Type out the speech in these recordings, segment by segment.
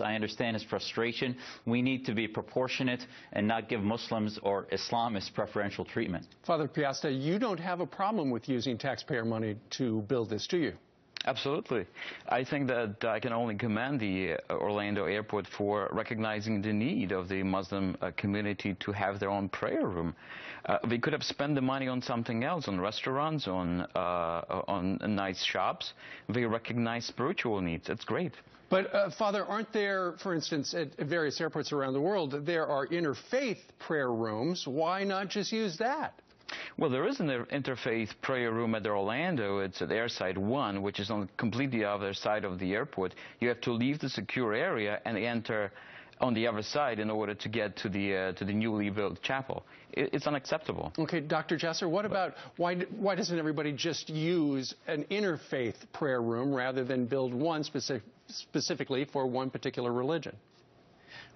I understand his frustration. We need to be proportionate and not give Muslims or Islamists preferential treatment. Father Piasta, you don't have a problem with using taxpayer money to build this, do you? Absolutely. I think that I can only commend the Orlando airport for recognizing the need of the Muslim community to have their own prayer room. We could have spent the money on something else, on restaurants, on nice shops. We recognize spiritual needs. It's great. But, Father, aren't there, for instance, at various airports around the world, there are interfaith prayer rooms? Why not just use that? Well, there is an interfaith prayer room at Orlando. It's at Airside 1, which is on completely the other side of the airport. You have to leave the secure area and enter on the other side in order to get to the newly built chapel. It's unacceptable. Okay, Dr. Jasser, what about why doesn't everybody just use an interfaith prayer room rather than build one specifically for one particular religion?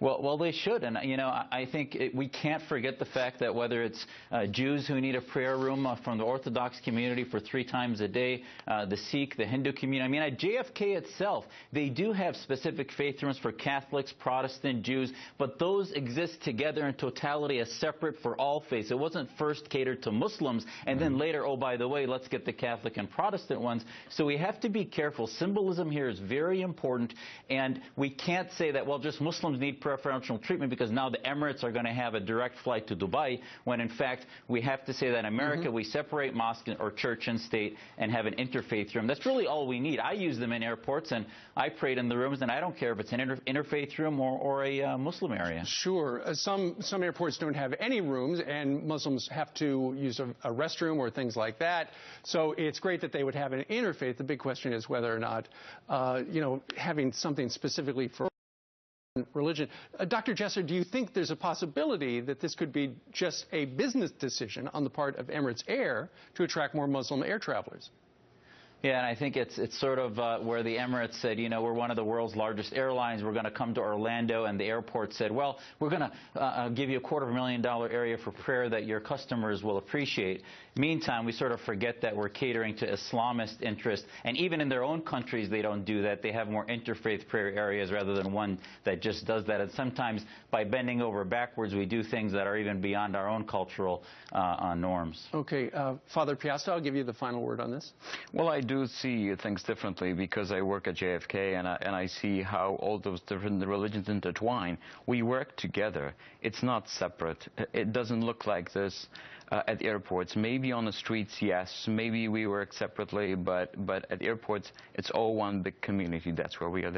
Well, they should, and I think we can't forget the fact that whether it's Jews who need a prayer room from the Orthodox community for 3 times a day, the Sikh, the Hindu community. I mean, at JFK itself, they do have specific faith rooms for Catholics, Protestant, Jews, but those exist together in totality as separate for all faiths. It wasn't first catered to Muslims, and then later, oh, by the way, let's get the Catholic and Protestant ones. So we have to be careful. Symbolism here is very important, and we can't say that, well, just Muslims need preferential treatment because now the Emirates are going to have a direct flight to Dubai, when in fact we have to say that in America we separate mosque or church and state and have an interfaith room. That's really all we need. I use them in airports and I prayed in the rooms, and I don't care if it's an interfaith room or a Muslim area. Sure. Some airports don't have any rooms and Muslims have to use a restroom or things like that. So it's great that they would have an interfaith. The big question is whether or not, having something specifically for religion. Dr. Jasser, do you think there's a possibility that this could be just a business decision on the part of Emirates Air to attract more Muslim air travelers? Yeah, and I think it's sort of where the Emirates said, we're one of the world's largest airlines. We're going to come to Orlando, and the airport said, well, we're going to give you a $250,000 area for prayer that your customers will appreciate. Meantime, we sort of forget that we're catering to Islamist interests, and even in their own countries, they don't do that. They have more interfaith prayer areas rather than one that just does that. And sometimes, by bending over backwards, we do things that are even beyond our own cultural norms. Okay, Father Piasta, I'll give you the final word on this. Well, I do see things differently because I work at JFK and I see how all those different religions intertwine. We work together. It's not separate. It doesn't look like this at airports. Maybe on the streets, yes. Maybe we work separately, but at airports, it's all one big community. That's where we are there.